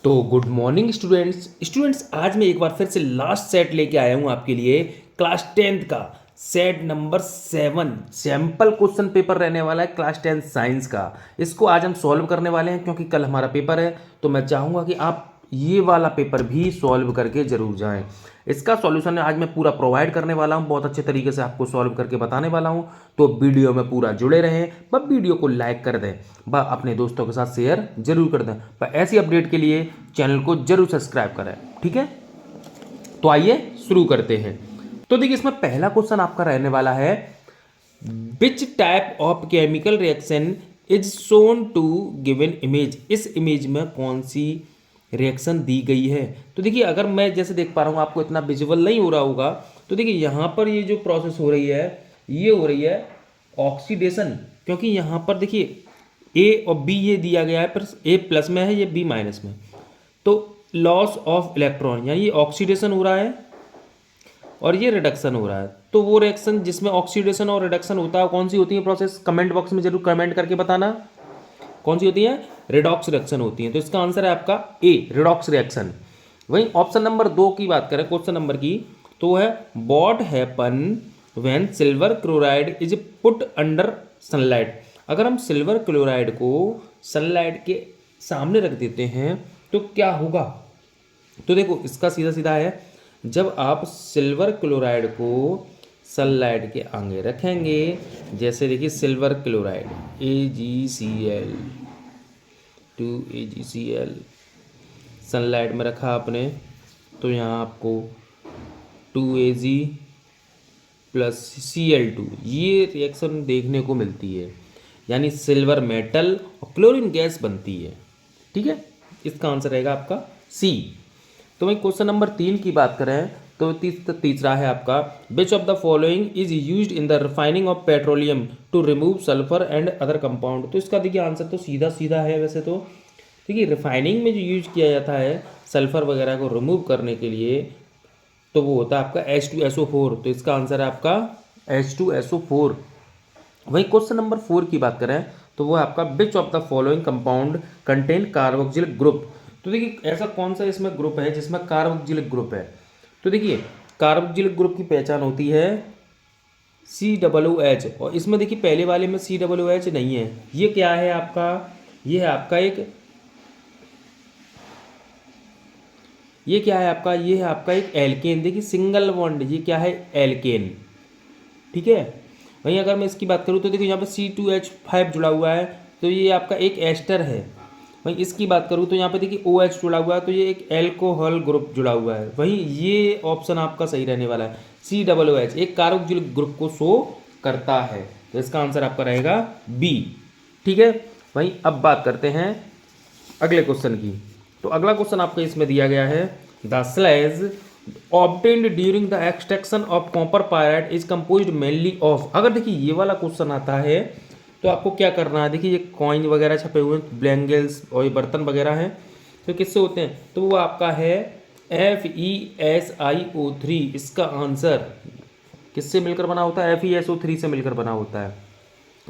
तो good morning students आज मैं एक बार फिर से लास्ट सेट लेके आया हूँ आपके लिए क्लास 10th का set number 7 sample question paper रहने वाला है क्लास 10 साइंस का। इसको आज हम सॉल्व करने वाले हैं क्योंकि कल हमारा पेपर है, तो मैं चाहूँगा कि आप ये वाला पेपर भी सॉल्व करके जरूर जाएं। इसका सॉल्यूशन आज मैं पूरा प्रोवाइड करने वाला हूं, बहुत अच्छे तरीके से आपको सॉल्व करके बताने वाला हूं। तो वीडियो में पूरा जुड़े रहें, बस वीडियो को लाइक कर दें, बस अपने दोस्तों के साथ शेयर जरूर कर दें, बस ऐसी अपडेट के लिए चैनल को जरूर सब्सक्राइब करें, ठीक है। तो आइए शुरू करते हैं। तो देखिए इसमें पहला क्वेश्चन आपका रहने वाला है, which type of chemical reaction is shown to given image. इस इमेज में कौन सी रिएक्शन दी गई है। तो देखिए अगर मैं जैसे देख पा रहा हूँ, आपको इतना विजुअल नहीं हो रहा होगा, तो देखिए यहाँ पर ये जो प्रोसेस हो रही है ये हो रही है ऑक्सीडेशन, क्योंकि यहाँ पर देखिए ए और बी ये दिया गया है, पर ए प्लस में है ये बी माइनस में, तो लॉस ऑफ इलेक्ट्रॉन यानी ये ऑक्सीडेशन हो रहा है और ये रिडक्शन हो रहा है। तो वो रिएक्शन जिसमें ऑक्सीडेशन और रिडक्शन होता है कौन सी होती है प्रोसेस, कमेंट बॉक्स में जरूर कमेंट करके बताना कौन सी होती है, रिडॉक्स रिएक्शन होती है। तो इसका आंसर है आपका ए, रिडॉक्स रिएक्शन। वहीं ऑप्शन नंबर 2 की बात करें क्वेश्चन नंबर की, तो है what happen when silver chloride is put under sunlight. अगर हम सिल्वर क्लोराइड को सनलाइट के सामने रख देते हैं तो क्या होगा। तो देखो इसका सीधा सीधा है, जब आप सिल्वर क्लोराइड को सनलाइट के आगे रखेंगे, जैसे देखिए silver chloride AgCl 2AgCl sunlight में रखा आपने, तो यहाँ आपको 2Ag प्लस Cl2 ये रिएक्शन देखने को मिलती है, यानी सिल्वर मेटल और क्लोरीन गैस बनती है, ठीक है। इसका आंसर रहेगा आपका सी। तो वही क्वेश्चन नंबर 3 की बात करें तो तीसरा है आपका, which of the following is used in the refining of petroleum to remove sulphur and other compound. तो इसका देखिए आंसर तो सीधा सीधा है वैसे तो, देखिए रिफाइनिंग में जो यूज किया जाता है सल्फर वगैरह को रिमूव करने के लिए, तो वो होता है आपका H2SO4। तो इसका आंसर है आपका H2SO4। वही क्वेश्चन नंबर 4 की बात करें तो वो है आपका, which of the following compound contain carboxylic group. तो देखिए ऐसा कौन सा इसमें ग्रुप है जिसमें कार्बोक्सिलिक ग्रुप है। तो देखिए कार्बोक्सिलिक ग्रुप की पहचान होती है COOH, और इसमें देखिए पहले वाले में COOH नहीं है। ये क्या है आपका, ये है आपका एक, ये क्या है आपका, ये है आपका एक एल्केन। देखिए सिंगल बॉन्ड, ये क्या है एल्केन, ठीक है। वहीं अगर मैं इसकी बात करूँ तो देखिए यहाँ पे C2H5 जुड़ा हुआ है, तो ये आपका एक एस्टर है। वहीं इसकी बात करूँ तो यहाँ पे देखिए OH जुड़ा हुआ है, तो ये एक एल्कोहल ग्रुप जुड़ा हुआ है। वहीं ये ऑप्शन आपका सही रहने वाला है, COOH एक कार्बोक्सिलिक ग्रुप को शो करता है। तो इसका आंसर आपका रहेगा बी, ठीक है। वहीं अब बात करते हैं अगले क्वेश्चन की। तो अगला क्वेश्चन आपको इसमें दिया गया है, the sledge obtained during the extraction of copper pyrite is composed mainly of. अगर देखिए ये वाला क्वेश्चन आता है तो आपको क्या करना है, देखिए ये कॉइन वगैरह छपे हुए हैं, ब्लैंगल्स और ये बर्तन वगैरह हैं, तो किससे होते हैं, तो वो आपका है FeSiO3। इसका आंसर किससे मिलकर बना होता है, FeSO3 से मिलकर बना होता है,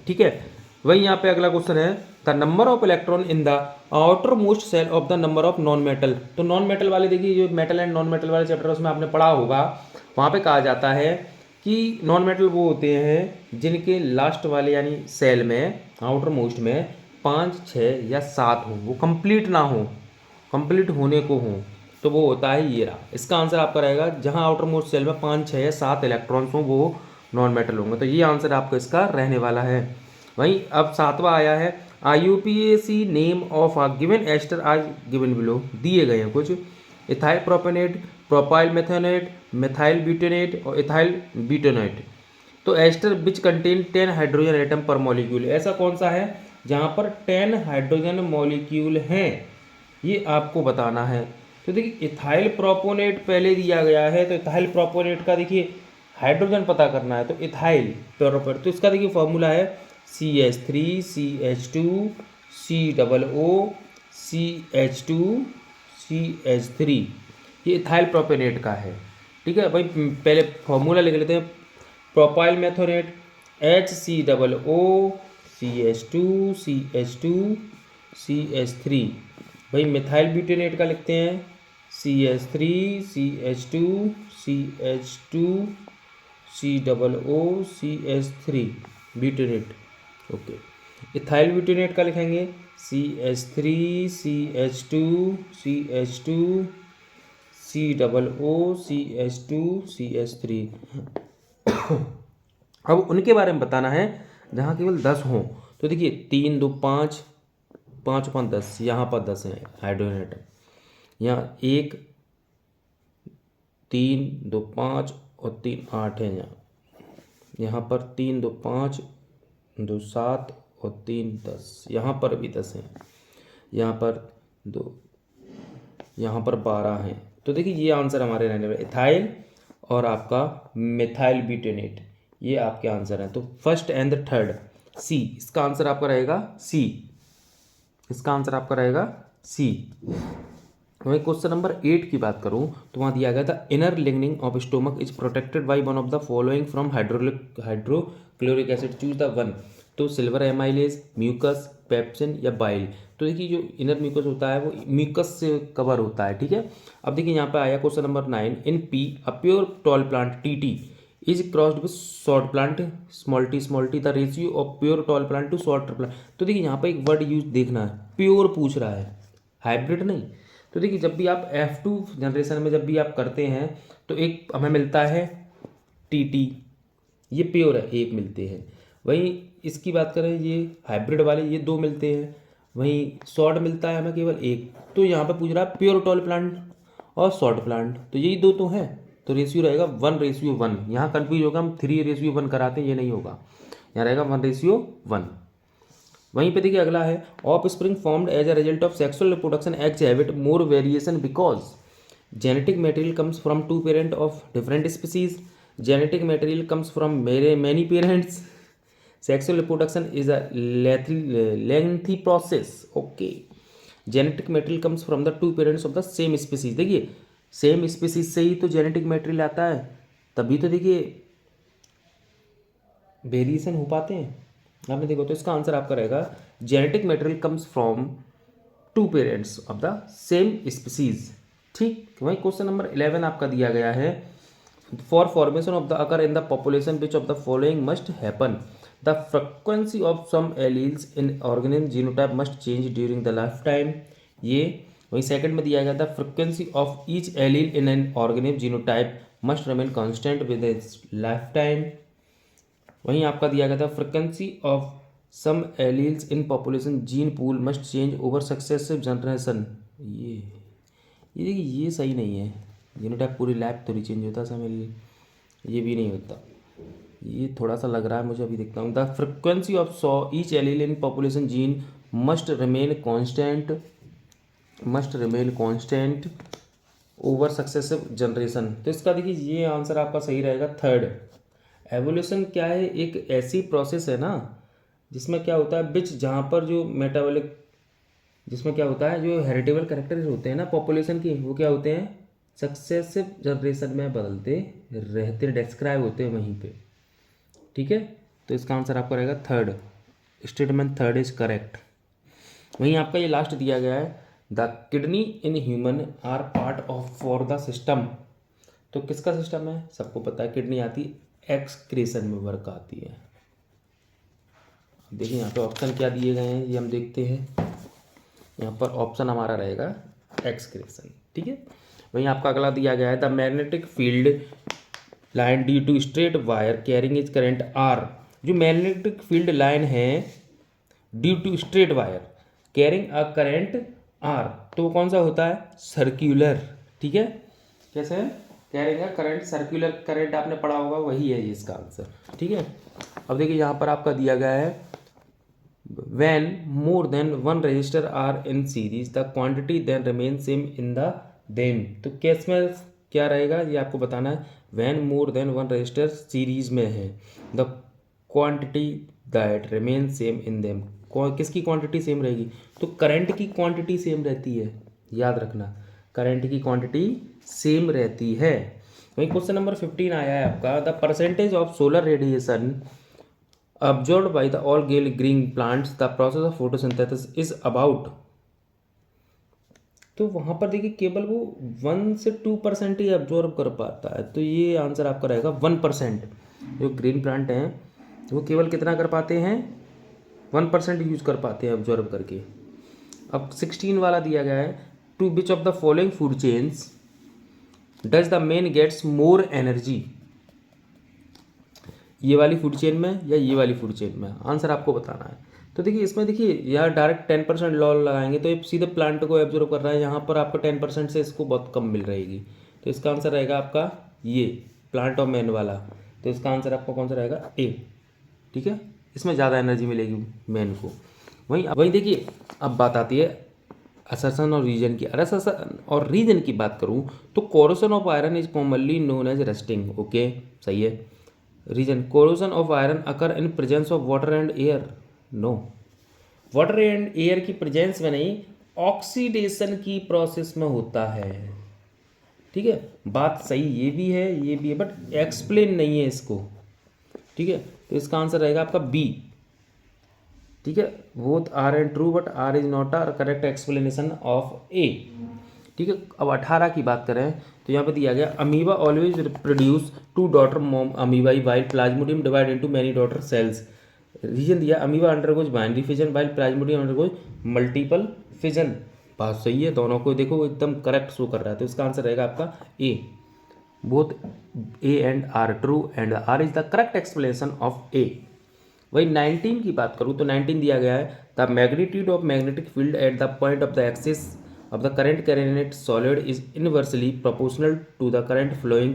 ठीक है। वही यहाँ पे अगला क्वेश्चन है, the number of electron in the outer most cell of the number of non metal. तो नॉन मेटल वाले देखिए जो मेटल एंड नॉन मेटल वाले चैप्टर उसमें आपने पढ़ा होगा, वहाँ पे कहा जाता है कि नॉन मेटल वो होते हैं जिनके लास्ट वाले यानी सेल में आउटर मोस्ट में 5, 6 या 7 हो, वो कंप्लीट ना हो, कंप्लीट होने को हो, तो वो होता है ये रहा। इसका आंसर आपका रहेगा, जहाँ आउटर मोस्ट सेल में 5, 6 या 7 इलेक्ट्रॉन्स हों वो नॉन मेटल होंगे। तो ये आंसर आपका इसका रहने वाला है। वहीं अब 7वां आया है, IUPAC name of a given ester as given below, दिए गए हैं कुछ, ethyl propanoate, propyl methanoate, methyl butanoate और इथाइल ब्यूटेनेट। तो ester which contain 10 hydrogen atom per molecule, ऐसा कौन सा है जहाँ पर 10 हाइड्रोजन मॉलिक्यूल हैं, ये आपको बताना है। तो देखिए इथाइल प्रोपोनेट पहले दिया गया है, तो इथाइल प्रोपोनेट का देखिए हाइड्रोजन पता करना है, तो इथाइल प्रोपेनेट, तो इसका देखिए फॉर्मूला है CH3 CH2 COO CH2 CH3, ये इथाइल प्रोपेनेट का है, ठीक है भाई। पहले फॉर्मूला लिख लेते हैं, propyl मेथोनेट HCOO CH2 CH2 CH3, भाई मिथाइल ब्यूटेनेट का लिखते हैं CH3 CH2 CH2 COO butanoate. Okay, ethyl butanoate का लिखेंगे CH3 CH2 COO अब उनके बारे में बताना है जहाँ केवल 10 हों। तो देखिए 3 2 5, 5 5 10, यहाँ पर 10 हैं हाइड्रोजन एटम। यहाँ 1 3 2 5 और 3 8 है यहाँ। यहाँ पर 3 2 5 2 7 और 3 10, यहाँ पर भी 10 हैं। यहाँ पर 2, यहाँ पर 12 हैं। तो देखिए ये आंसर हमारे रहने वाले इथाइल और आपका मिथाइल ब्यूटेनेट, ये आपके आंसर हैं। तो first and the third C, इसका आंसर आपका रहेगा सी, इसका आंसर आपका रहेगा सी। वही क्वेश्चन नंबर 8 की बात करूं तो वहाँ दिया गया था inner lining of stomach is protected by one of the following from hydrochloric acid, choose the one. तो सिल्वर एमाइलेज, म्यूकस, पेप्सिन या बाइल। तो देखिए जो इनर म्यूकस होता है वो म्यूकस से कवर होता है, ठीक है। अब देखिए यहाँ पे आया question number 9, in pea a pure tall plant TT is crossed with short plant small t the ratio of pure tall plant to short plant. तो देखिए यहाँ पे एक वर्ड यूज देखना है, प्योर पूछ रहा है, हाइब्रिड नहीं। तो देखिए जब भी आप F2 जनरेशन में जब भी आप करते हैं तो एक हमें मिलता है TT, ये प्योर है, एक मिलते हैं। वहीं इसकी बात करें ये हाइब्रिड वाले, ये 2 मिलते हैं। वहीं शॉर्ट मिलता है हमें केवल एक। तो यहाँ पे पूछ रहा है प्योर टॉल प्लांट और शॉर्ट प्लांट, तो यही 2 तो हैं। तो रेशियो रहेगा 1:1। यहाँ कन्फ्यूज होगा, हम 3:1 कराते हैं, ये नहीं होगा, यहाँ रहेगा 1:1। वहीं पे देखिए अगला है offspring formed as a result of sexual reproduction exhibit more variation because genetic material comes from 2 parent of different species, genetic material comes from many parents, sexual reproduction is a lengthy process. Okay, genetic material comes from the 2 parents of the same species. देखिए same species से ही तो genetic material आता है, तभी तो देखिए variation हो पाते हैं। आपने देखो तो इसका आंसर आपका रहेगा genetic material comes from 2 parents of the same species. ठीक, वही क्वेश्चन नंबर 11 आपका दिया गया है for formation of the occur in the population which of the following must happen, the frequency of some alleles in organism genotype must change during the life time. ये वही second में दिया गया था frequency of each allele in an organism genotype must remain constant with its life time. वहीं आपका दिया गया था frequency of some alleles in population gene pool must change over successive generation. ये देखिए ये सही नहीं है, जीनोटाइप पूरी लाइफ थोड़ी चेंज होता है समय, ये भी नहीं होता, ये थोड़ा सा लग रहा है मुझे, अभी देखता हूँ। The frequency of saw each allele in population gene must remain constant over successive generation. तो इसका देखिए ये आंसर आपका सही रहेगा थर्ड। एवोल्यूशन क्या है, एक ऐसी प्रोसेस है ना जिसमें क्या होता है बिच, जहाँ पर जो मेटाबॉलिक, जिसमें क्या होता है जो हेरिटेबल कैरेक्टर होते हैं ना पॉपुलेशन की, वो क्या होते हैं सक्सेसिव जनरेशन में बदलते रहते, डिस्क्राइब होते हैं वहीं पे। ठीक है, तो इसका आंसर आपका रहेगा third, statement third is correct. वहीं आपका ये लास्ट दिया गया है the kidney in human are part of for the system. तो किसका सिस्टम है, सबको पता है किडनी आती एक्सक्रीशन में वर्क आती है। देखिए यहाँ पे ऑप्शन क्या दिए गए हैं ये हम देखते हैं। यहाँ पर ऑप्शन हमारा रहेगा एक्सक्रीशन। ठीक है, वहीं आपका अगला दिया गया है the magnetic field line due to straight wire carrying is current R. जो मैग्नेटिक फील्ड लाइन है due to straight wire carrying a current R, तो वो कौन सा होता है सर्क्यूलर। ठीक है, कैसे है carrying a current, circular current आपने पढ़ा होगा, वही है ये इसका आंसर। ठीक है, अब देखिए यहाँ पर आपका दिया गया है when more than one register are in series the quantity then remain same in the them। तो केस में क्या रहेगा ये आपको बताना है। when more than one register series में है the quantity that remain same in them, किसकी क्वांटिटी सेम रहेगी, तो करंट की क्वांटिटी सेम रहती है, याद रखना करंट की क्वांटिटी सेम रहती है। वही क्वेश्चन नंबर 15 आया है आपका the percentage of solar radiation absorbed by the all green plants the process of photosynthesis is about। तो वहाँ पर देखिए केवल वो 1 से 2% ही एब्जॉर्ब कर पाता है, तो ये आंसर आपका रहेगा 1%। जो ग्रीन प्लांट हैं वो केवल कितना कर पाते हैं, 1% यूज कर पाते हैं एब्जॉर्ब करके। अब 16 वाला दिया गया है, to which of the following food chains does the man gets more energy, ये वाली फूड चेन में या ये वाली फूड चेन में, आंसर आपको बताना है। तो देखिए इसमें देखिए यार डायरेक्ट 10% लॉ लगाएंगे तो ये सीधे प्लांट को एब्जॉर्व कर रहा है, यहाँ पर आपको 10% से इसको बहुत कम मिल रहेगी, तो इसका आंसर रहेगा आपका ये प्लांट और मैन वाला। तो इसका आंसर आपका कौन सा रहेगा, ए। ठीक है, इसमें ज़्यादा एनर्जी मिलेगी मैन को। वहीं देखिए अब बात आती है असर्शन और रीजन की। असर्शन और रीजन की बात करूँ तो corrosion of iron is commonly known as rusting. Okay, सही है। Reason, corrosion of iron occur in presence of water and air. No, water and air की प्रेजेंस में नहीं, ऑक्सीडेशन की प्रोसेस में होता है। ठीक है, बात सही ये भी है ये भी है, बट एक्सप्लेन नहीं है इसको। ठीक है, तो इसका आंसर रहेगा आपका बी। ठीक है, both R and true but R is not a correct explanation of A. ठीक है, अब 18 की बात करें तो यहाँ पे दिया गया amoeba always produce 2 daughter mom amoebae while plasmodium divide into many daughter cells. Reason दिया amoeba undergoes binary fission while plasmodium undergoes multiple fission. बात सही है, दोनों को देखो एकदम करेक्ट शो कर रहा है, तो इसका आंसर रहेगा आपका A. Both A and R true and R is the correct explanation of A. वही 19 की बात करूँ तो 19 दिया गया है the magnitude of magnetic field at the point of the axis of the current carrying solid is inversely proportional to the current flowing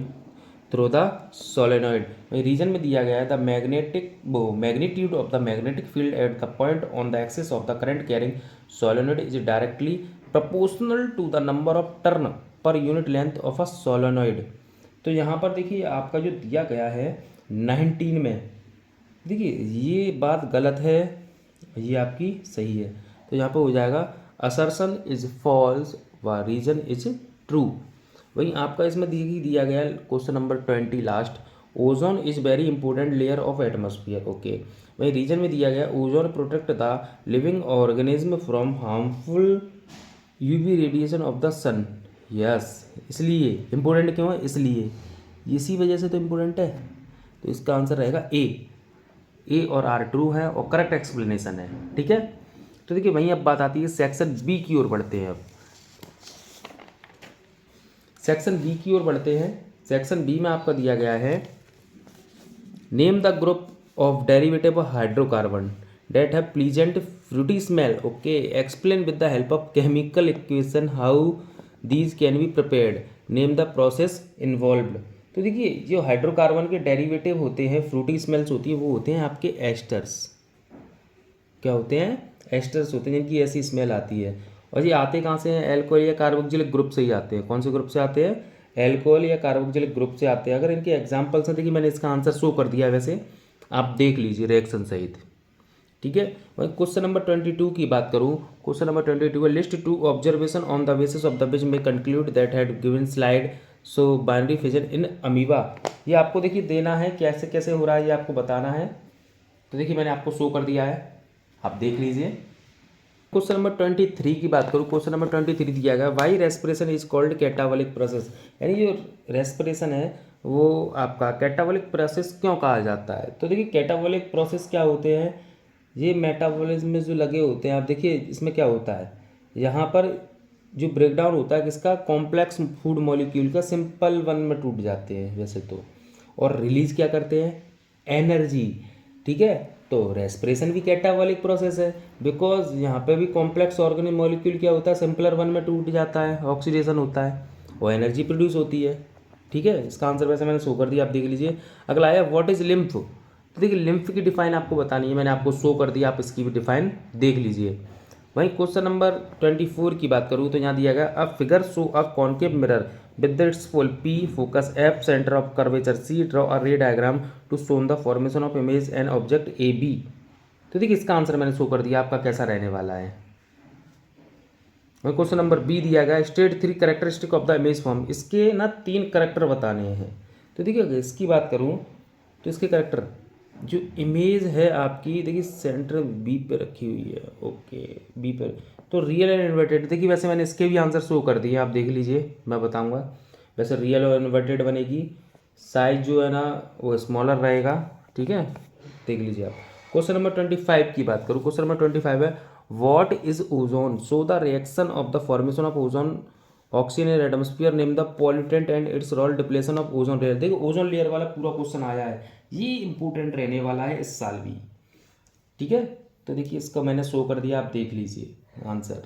through the solenoid। Reason में दिया गया है the magnitude of the magnetic field at the point on the axis of the current carrying solenoid is directly proportional to the number of turn per unit length of a solenoid. तो यहाँ पर देखिए आपका जो दिया गया है 19 में, देखिए ये बात गलत है, ये आपकी सही है, तो यहाँ पर हो जाएगा असर्शन इज फॉल्स व रीजन इज ट्रू। वहीं आपका इसमें दिया गया question number 20 last, ozone is very important layer of atmosphere. Okay, वहीं रीजन में दिया गया ozone protect the living organism from harmful UV radiation of the sun. Yes, इसलिए इंपॉर्टेंट क्यों है, इसलिए इसी वजह से तो इम्पोर्टेंट है, तो इसका आंसर रहेगा ए और आर ट्रू है और करेक्ट एक्सप्लेनेशन है। ठीक है, तो देखिए वहीं अब बात आती है सेक्शन बी की ओर बढ़ते हैं। अब सेक्शन बी की ओर बढ़ते हैं। सेक्शन बी में आपका दिया गया है name the group of derivative of hydrocarbon that have pleasant fruity smell. Okay, explain with the help of chemical equation how these can be prepared, name the process involved. तो देखिए जो hydrocarbon के derivative होते हैं, Frooti smells होती है, वो होते हैं आपके एस्टर्स। क्या होते हैं, एस्टर्स होते हैं जिनकी ऐसी स्मेल आती है। और ये आते कहाँ से हैं, एल्कोहल या कार्बोक्सिलिक ग्रुप से ही आते हैं। कौन से ग्रुप से आते हैं, एल्कोहल या कार्बोक्सिलिक ग्रुप से आते हैं। अगर इनके एग्जाम्पल्स हैं, देखिए मैंने इसका आंसर शो कर दिया है, वैसे आप देख लीजिए रिएक्शन सहित। ठीक है, वही क्वेश्चन नंबर 22 की बात करूँ, क्वेश्चन नंबर 22 है list 2 observation on the basis of the which में conclude that had given slide so binary fission in amoeba. ये आपको देखिए देना है कैसे कैसे हो रहा है, ये आपको बताना है। तो देखिए मैंने आपको शो कर दिया है, आप देख लीजिए। क्वेश्चन नंबर 23 की बात करूँ, क्वेश्चन नंबर 23 दिया गया why respiration is called catabolic process, यानी जो रेस्पिरेशन है वो आपका कैटाबॉलिक प्रोसेस क्यों कहा जाता है। तो देखिए कैटाबॉलिक प्रोसेस क्या होते हैं, ये मेटाबॉलिज्म में जो लगे होते हैं। आप देखिए इसमें क्या होता है, यहाँ पर जो ब्रेकडाउन होता है किसका, कॉम्प्लेक्स फूड मॉलिक्यूल का सिंपल वन में टूट जाते हैं वैसे तो, और रिलीज क्या करते हैं, एनर्जी। ठीक है, तो रेस्पिरेशन भी कैटाबॉलिक प्रोसेस है, बिकॉज यहाँ पे भी कॉम्प्लेक्स ऑर्गेनिक मॉलिक्यूल क्या होता है, सिंपलर वन में टूट जाता है, ऑक्सीडेशन होता है और एनर्जी प्रोड्यूस होती है। ठीक है, इसका आंसर वैसे मैंने शो कर दिया, आप देख लीजिए। अगला आया व्हाट इज लिम्फ। तो देखिए लिम्फ की डिफाइन आपको बतानी है, मैंने आपको शो कर दिया, आप इसकी भी डिफाइन देख लीजिए। वहीं क्वेश्चन नंबर 24 की बात करूँ तो यहाँ दिया गया a figure show a concave mirror with its pole P, focus F, center of curvature C, draw a ray diagram to show the formation of image and object AB। तो देखिए इसका आंसर मैंने शो कर दिया, आपका कैसा रहने वाला है। क्वेश्चन नंबर बी दिया गया state 3 characteristic of the image form, इसके ना 3 करेक्टर बताने हैं। तो देखिए अगर इसकी बात करूँ तो इसके करेक्टर जो इमेज है आपकी, देखिए सेंटर बी पे रखी हुई है। ओके, बी पे, तो रियल एंड इन्वर्टेड, देखिए वैसे मैंने इसके भी आंसर शो कर दिए, आप देख लीजिए, मैं बताऊंगा। वैसे रियल और इन्वर्टेड बनेगी, साइज जो है ना वो स्मॉलर रहेगा, ठीक है, देख लीजिए आप। क्वेश्चन नंबर 25 की बात करूँ, क्वेश्चन नंबर 25 है what is ozone, so the reaction of the formation of ozone oxygen in atmosphere, name the pollutant and its role depletion of ozone layer. देखो ओजोन लेयर वाला पूरा क्वेश्चन आया है, ये इंपॉर्टेंट रहने वाला है इस साल भी, ठीक है। तो देखिए इसका मैंने शो कर दिया, आप देख लीजिए आंसर।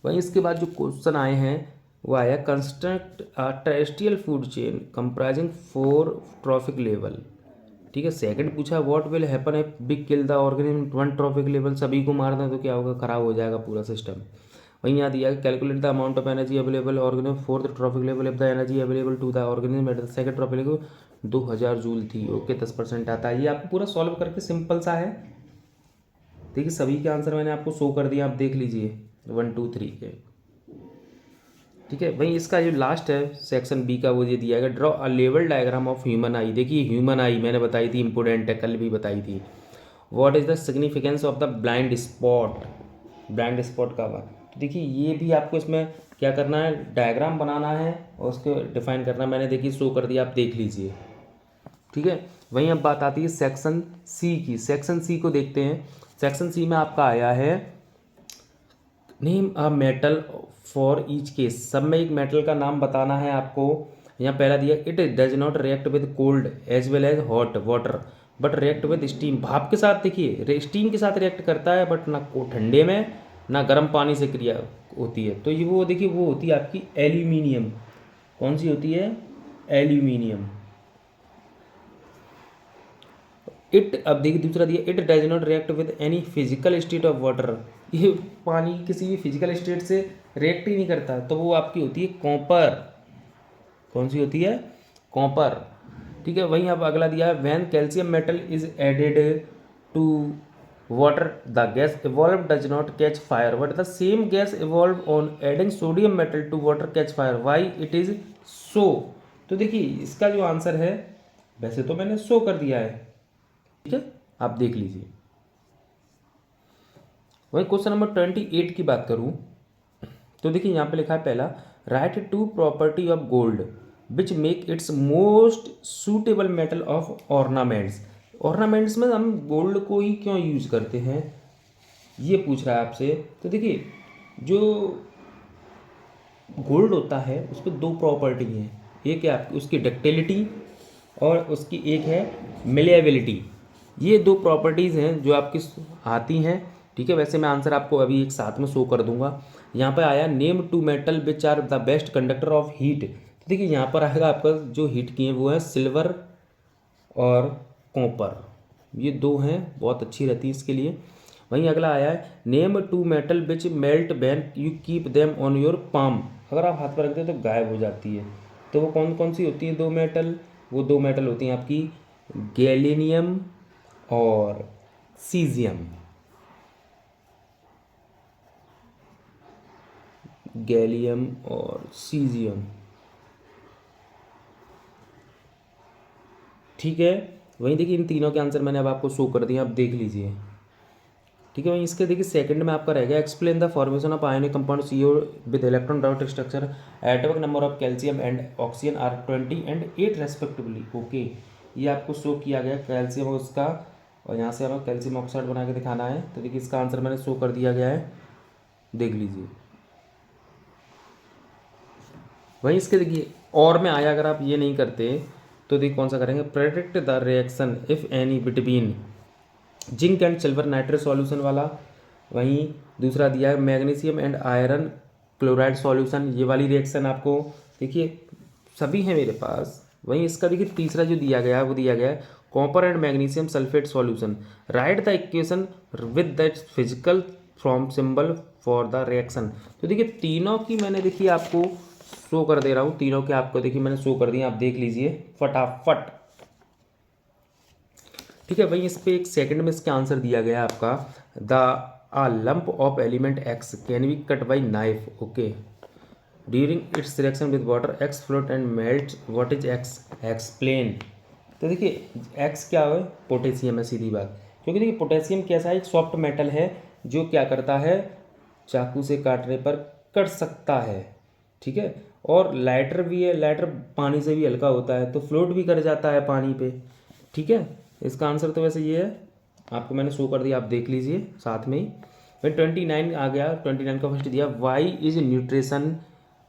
वहीं इसके बाद जो क्वेश्चन आए हैं वो आया construct a terrestrial food chain comprising 4 trophic level, ठीक है। सेकंड पूछा what will happen if big kill the organism 1 trophic level, सभी को मार दें तो क्या होगा, खराब हो जाएगा पूरा सिस्टम। वहीं यहाँ दिया calculate the amount of energy available organism 4th trophic level if the energy available to the organism at the second trophic level 2000 joule थी, ओके 10% आता है। ये आपको पूरा सॉल्व करके सिंपल सा है, देखिए सभी के आंसर मैंने आपको शो कर दिया, आप देख लीजिए 1 2 3 के, ठीक है। वहीं इसका जो लास्ट है सेक्शन बी का वो ये दिया गया draw a level diagram of human आई, देखिए ह्यूमन आई मैंने बताई थी इंपोर्टेंट है, कल भी बताई थी। What is the significance of the blind spot, blind spot का बात, तो देखिए ये भी आपको इसमें क्या करना है, डायग्राम बनाना है और उसको डिफाइन करना है, मैंने देखिए शो कर दिया, आप देख लीजिए, ठीक है। वहीं अब बात आती है सेक्शन सी की, सेक्शन सी को देखते हैं। सेक्शन सी में आपका आया है name a metal for each case, सब में एक मेटल का नाम बताना है आपको। यहाँ पहला दिया it does not react with cold as well as hot water but react with steam, भाप के साथ देखिए स्टीम के साथ रिएक्ट करता है बट ना को ठंडे में ना गर्म पानी से क्रिया होती है, तो ये वो देखिए वो होती है आपकी एल्यूमिनियम, कौन सी होती है, एल्यूमिनियम। इट अब देखिए दूसरा दिया it does not react with any physical state of water, ये पानी किसी भी फिजिकल स्टेट से रिएक्ट ही नहीं करता, तो वो आपकी होती है कॉपर, कौन सी होती है, कॉपर, ठीक है। वहीं अब अगला दिया है when calcium metal is added to water the gas evolve does not catch fire but the same gas evolve on adding sodium metal to water catch fire why it is so, तो देखिए इसका जो answer है वैसे तो मैंने show कर दिया है, ठीक है, आप देख लीजिए। वही क्वेश्चन नंबर 28 की बात करूं तो देखिए यहाँ पे लिखा है पहला write two property of gold which make its most suitable metal of ornaments, ornaments में हम गोल्ड को ही क्यों यूज करते हैं ये पूछ रहा है आपसे। तो देखिए जो गोल्ड होता है उस पर 2 प्रॉपर्टी हैं, एक है आपकी उसकी डक्टिलिटी और उसकी एक है मिलेबिलिटी, ये 2 प्रॉपर्टीज़ हैं जो आपकी आती हैं, ठीक है। वैसे मैं आंसर आपको अभी एक साथ में शो कर दूंगा। यहाँ पर आया name 2 metal which are the best conductor of heat, तो देखिए यहाँ पर आएगा आपका जो हीट की है वो है सिल्वर और कॉपर, ये 2 हैं बहुत अच्छी रहती है इसके लिए। वहीं अगला आया है name 2 metal which melt when you keep them on your palm, अगर आप हाथ पर रखते हैं तो गायब हो जाती है, तो वो कौन कौन सी होती है 2 मेटल, वो 2 मेटल होती हैं आपकी गैलीनियम और सीजियम, गैलियम और सीजियम, ठीक है। वहीं देखिए इन तीनों के आंसर मैंने अब आपको शो कर दिए, आप देख लीजिए, ठीक है। वहीं इसके देखिए सेकंड में आपका रहेगा explain the formation of ionic compound CO with electron dot structure atomic number of calcium and oxygen are 20 and 8 respectively, okay, ये आपको शो किया गया कैल्शियम उसका, और यहाँ से हमें कैल्शियम ऑक्साइड बना के दिखाना है, तो देखिए इसका आंसर मैंने शो कर दिया गया है, देख लीजिए। वहीं इसके देखिए और में आया अगर आप ये नहीं करते तो देखिए कौन सा करेंगे predict the reaction if any between zinc and silver nitrate solution वाला। वहीं दूसरा दिया है magnesium and iron chloride solution, ये वाली रिएक्शन आपको देखिए सभी हैं मेरे पास। वहीं इसका देखिए तीसरा जो दिया गया है वो दिया गया है copper and magnesium sulphate solution, right the equation with the physical from symbol for the reaction, तो देखिए तीनों की मैंने देखिए आपको शो कर दे रहा हूँ, तीनों के आपको देखिए मैंने शो कर दिया, आप देख लीजिए फटाफट, ठीक है। भाई इस पे एक सेकंड में इसका आंसर दिया गया है आपका the ah lump of element X can be cut by knife, okay, during its reaction with water X float and melt, what is X, explain, तो देखिए एक्स क्या है पोटेशियम है सीधी बात, क्योंकि देखिए पोटेशियम कैसा है, एक सॉफ्ट मेटल है जो क्या करता है, चाकू से काटने पर कट सकता है, ठीक है। और लाइटर भी है, लाइटर पानी से भी हल्का होता है तो फ्लोट भी कर जाता है पानी पे, ठीक है। इसका आंसर तो वैसे ये है, आपको मैंने शो कर दिया, आप देख लीजिए साथ में ही। फिर 29 आ गया, 29 का फर्स्ट दिया, why is nutrition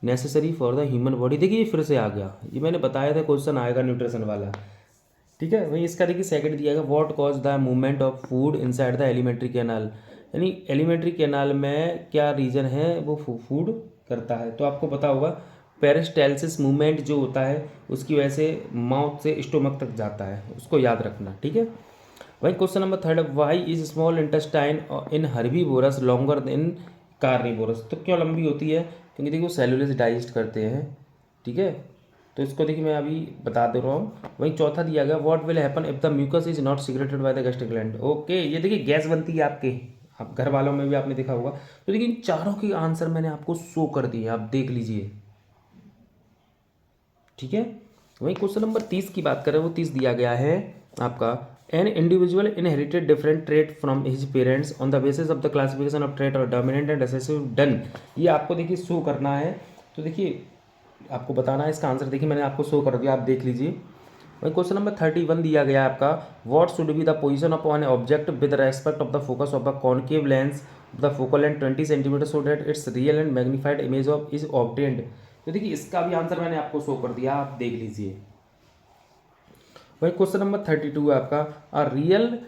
necessary for the human body. देखिए ये फिर से आ गया, ये मैंने बताया था क्वेश्चन आएगा न्यूट्रिशन वाला, ठीक है। वही इसका देखिए सेकंड दिया गया, what cause the movement of food inside the alimentary canal, यानी एलिमेंट्री कैनाल में क्या रीजन है वो फूड करता है। तो आपको पता होगा पेरिस्टालसिस मूवमेंट जो होता है उसकी वजह से माउथ से स्टोमक तक जाता है, उसको याद रखना, ठीक है। वही question number third, why is small intestine in herbivorous longer than carnivorous. तो क्यों लंबी होती है, क्योंकि देखिए वो सेलुलोज डाइजेस्ट करते हैं, ठीक है। तो इसको देखिए मैं अभी बता दे रहा हूँ। वहीं चौथा दिया गया, what will happen if the mucus is not secreted by the gastric gland. Okay, ये देखिए गैस बनती है आपके, आप घर वालों में भी आपने देखा होगा। तो देखिए इन चारों के आंसर मैंने आपको शो कर दिए, आप देख लीजिए, ठीक है। वहीं क्वेश्चन नंबर 30 की बात करें, वो 30 दिया गया है आपका, an individual inherited different trait from his parents on the basis of the classification of trait और डोमिनेंट एंड रिसेसिव डन। ये आपको देखिए शो करना है, तो देखिए आपको बताना है इसका आंसर, देखिए मैंने आपको शो कर दिया, आप देख लीजिए। वही क्वेश्चन नंबर 31 दिया गया है आपका, what should be the position of one object with respect of the focus of the concave lens of the focal length 20 centimetre so that it's real and magnified image of is obtained. तो देखिए इसका भी answer मैंने आपको show कर दिया, आप देख लीजिए। वही क्वेश्चन नंबर 32 है आपका, a real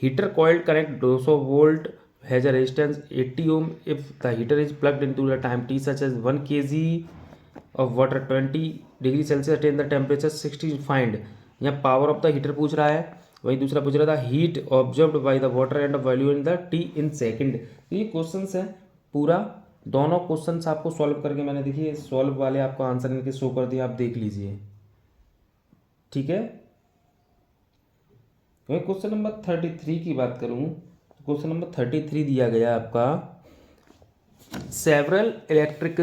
heater coiled connect 200 volt has a resistance 80 ohm if the heater is plugged into the time t such as 1 kg of water 20 degree Celsius attain the temperature 60 find। यहाँ power of the heater पूछ रहा है, वहीं दूसरा पूछ रहा था heat observed by the water and value in the T in second. तो ये क्वेश्चंस है पूरा, दोनों क्वेश्चंस आपको सॉल्व करके मैंने देखिए सॉल्व वाले आपको आंसर इनके शो कर दिया, आप देख लीजिए, ठीक है। वही क्वेश्चन नंबर 33 की बात करूँ, क्वेश्चन नंबर 33 दिया गया आपका, several electric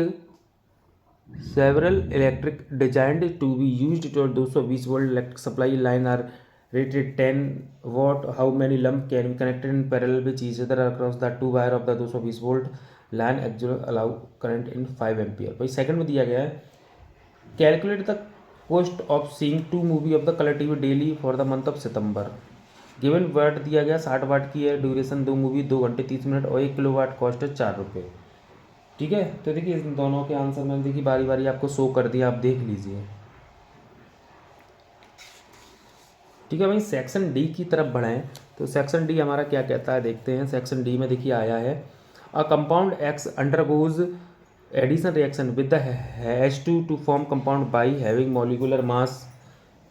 designed to be used to 220 volt electric supply line are rated 10 watt, how many lamp can be connected in parallel which each other across the two wire of the 220 volt line actual allow current in 5 ampere. भाई second में दिया गया है, calculate the cost of seeing 2 movie of the colour TV daily for the month of September. Given वाट दिया गया 60 वाट की है, duration 2 movie 2 घंटे 30 मिनट और 1 किलो वाट कॉस्ट है 4 रुपये, ठीक है। तो देखिए इन दोनों के आंसर मैंने देखिए बारी बारी आपको शो कर दिया, आप देख लीजिए, ठीक है। वहीं सेक्शन डी की तरफ बढ़ाएं, तो सेक्शन डी हमारा क्या कहता है देखते हैं। सेक्शन डी में देखिए आया है, a compound X undergoes addition reaction with the H2 to form compound Y having molecular mass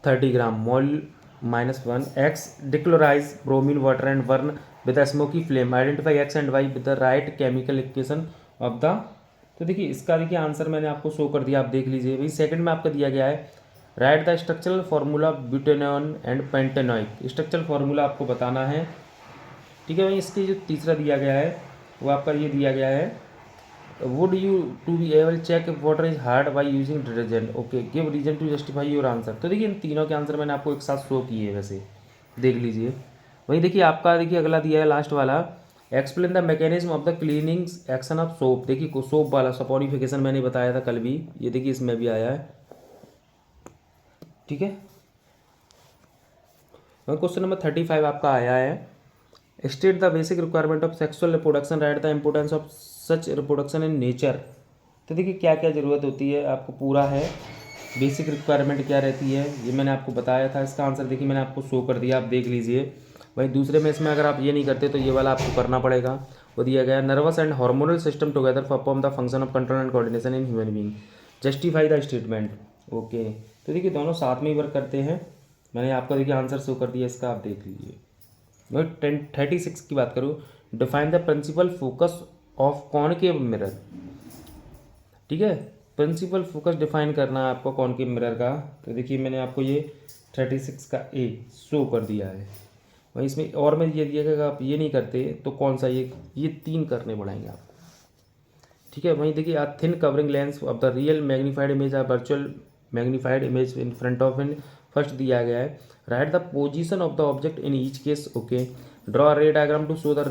30 gram mole -1 X decolourise bromine water and burn with a smoky flame, identify X and Y with the right chemical equation of the. तो देखिए इसका देखिए answer मैंने आपको show कर दिया, आप देख लीजिए। भाई सेकंड में आपका दिया गया है, write the structural formula butanone and pentanoic. Structural formula आपको बताना है, ठीक है। भाई इसके जो तीसरा दिया गया है वो आपका ये दिया गया है, would you to be able check if water is hard by using detergent, okay give reason to justify your answer. तो देखिए इन तीनों के आंसर मैंने आपको एक साथ शो किए हैं, वैसे देख लीजिए। वहीं देखिए आपका देखिए अगला दिया है लास्ट वाला, explain the mechanism of the cleaning action of soap. देखिए सोप वाला सपोनिफिकेशन मैंने बताया था कल भी, ये देखिए इसमें भी आया है, ठीक है। क्वेश्चन नंबर 35 आपका आया है, state the basic requirement of sexual reproduction, right the importance of such reproduction in nature. तो देखिए क्या क्या ज़रूरत होती है आपको पूरा है, बेसिक रिक्वायरमेंट क्या रहती है ये मैंने आपको बताया था। इसका आंसर देखिए मैंने आपको शो कर दिया, आप देख लीजिए। भाई दूसरे में इसमें अगर आप ये नहीं करते तो ये वाला आपको करना पड़ेगा। वो दिया गया nervous and hormonal system together perform the function of control and coordination in human being, justify the statement, okay. तो देखिए दोनों साथ में ही वर्क करते हैं, मैंने आपको देखिए आंसर शो कर दिया, इसका आप देख लीजिए। मैं 36 की बात करूँ, define the principal focus of concave mirror, ठीक है। प्रिंसिपल फोकस डिफाइन करना है आपको कॉनकेव मिरर का। तो देखिए मैंने आपको ये 36 का ए शो कर दिया है। वहीं इसमें और मैं ये दिया कि आप ये नहीं करते तो कौन सा ये 3 करने पड़ेंगे आपको, ठीक है। वहीं देखिए thin covering lens of the real magnified image or virtual magnified image in front of in first दिया गया है write the position of the object in each case, okay. Draw ray diagram to show the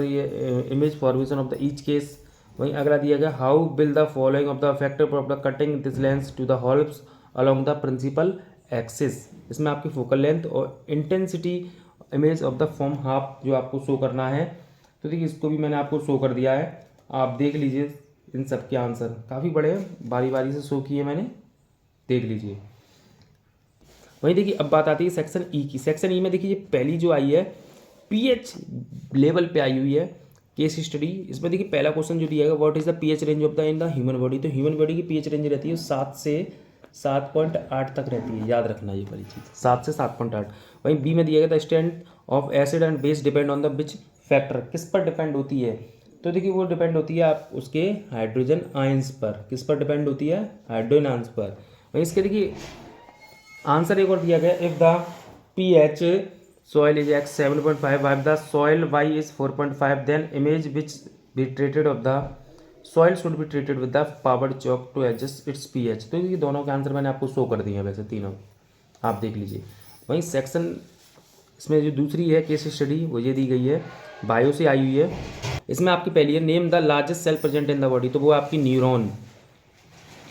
image formation of the each case. वहीं अगला दिया गया how will the following of the factor of the cutting this lens to the halves along the principal axis. इसमें आपकी focal length और intensity image of the form half जो आपको show करना है। तो देखिए इसको भी मैंने आपको शो कर दिया है, आप देख लीजिए। इन सब के आंसर काफ़ी बड़े हैं, बारी बारी से शो किए मैंने, देख लीजिए। वहीं देखिए अब बात आती है सेक्शन ई की। सेक्शन ई में देखिए पहली जो आई है पीएच लेवल पे आई हुई है केस स्टडी। इसमें देखिए पहला क्वेश्चन जो दिया गया what is the pH range of the in the human body. तो ह्यूमन बॉडी की पीएच रेंज रहती है 7 से 7.8 तक रहती है, याद रखना ये वाली चीज़, 7 से 7.8। वहीं बी में दिया गया the strength of acid and base depend on the which factor, किस पर डिपेंड होती है। तो देखिए वो डिपेंड होती है आप उसके हाइड्रोजन आयंस पर, किस पर डिपेंड होती है, हाइड्रोजन आयंस पर। वहीं इसके देखिए आंसर एक और दिया गया if the pH soil is x 7.5 if the soil y is 4.5 then image which be treated of the soil should be treated with the powered chalk to adjust its pH। तो ये दोनों के answer मैंने आपको show कर दिए हैं वैसे तीनों, आप देख लीजिए। वहीं सेक्शन इसमें जो दूसरी है केस स्टडी वो ये दी गई है, बायो से आई हुई है। इसमें आपकी पहली है name the largest cell present in the body. तो वो आपकी न्यूरॉन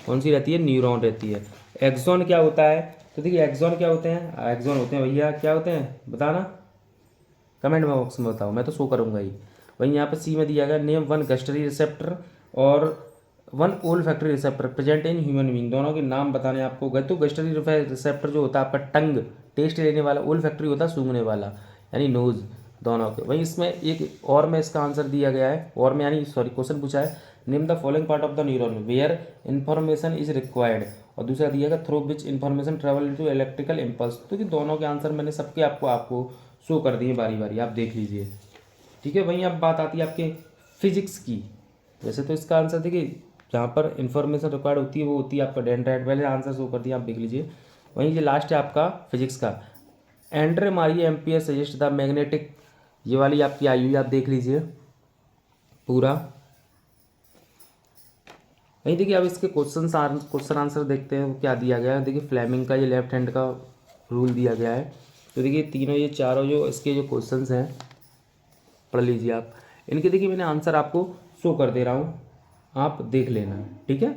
कौन सी रहती है, न्यूरॉन रहती है। एक्सॉन क्या होता है, तो देखिए एक्सॉन क्या होते हैं, एक्सॉन होते हैं भैया, क्या होते हैं बताना, कमेंट बॉक्स में बताओ, मैं तो शो करूँगा ही। वहीं यहाँ पे सी में दिया गया नेम वन गस्टरी रिसेप्टर और one ol factory receptor present in human being. दोनों के नाम बताने आपको गए। तो गस्टरी रिसेप्टर जो होता है आपका टंग टेस्ट लेने वाला, ओल फैक्ट्री होता है सूंघने वाला यानी नोज, दोनों के। वहीं इसमें एक और में इसका आंसर दिया गया है, और में यानी सॉरी क्वेश्चन पूछा है name the following part of the neuron where information is required, और दूसरा दिया गया through which information travel into electrical impulse. तो कि दोनों के आंसर मैंने सबके आपको शो कर दिए बारी बारी, आप देख लीजिए, ठीक है। वहीं अब बात आती है आपके फिजिक्स की। वैसे तो इसका आंसर देखिए जहाँ पर इन्फॉर्मेशन रिक्वायर्ड होती है वो होती है आपका डेंड्राइट, पहले आंसर शो कर दिया, आप देख लीजिए। वहीं ये लास्ट है आपका फिजिक्स का एंड्रे मारिए एम्पियर सजेस्ट द मैग्नेटिक, ये वाली आपकी आई हुई, आप देख लीजिए पूरा। वहीं देखिए अब इसके क्वेश्चन आंसर देखते हैं वो क्या दिया गया है। देखिए फ्लेमिंग का ये लेफ्ट हैंड का रूल दिया गया है। तो देखिए तीनों ये चारों जो इसके जो क्वेश्चंस हैं पढ़ लीजिए आप, इनके देखिए मैंने आंसर आपको शो कर दे रहा हूँ, आप देख लेना, ठीक है,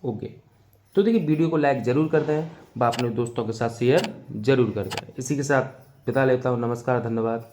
ओके। तो देखिए वीडियो को लाइक जरूर कर दें, अपने दोस्तों के साथ शेयर जरूर कर दें। इसी के साथ विदा लेता हूँ, नमस्कार, धन्यवाद।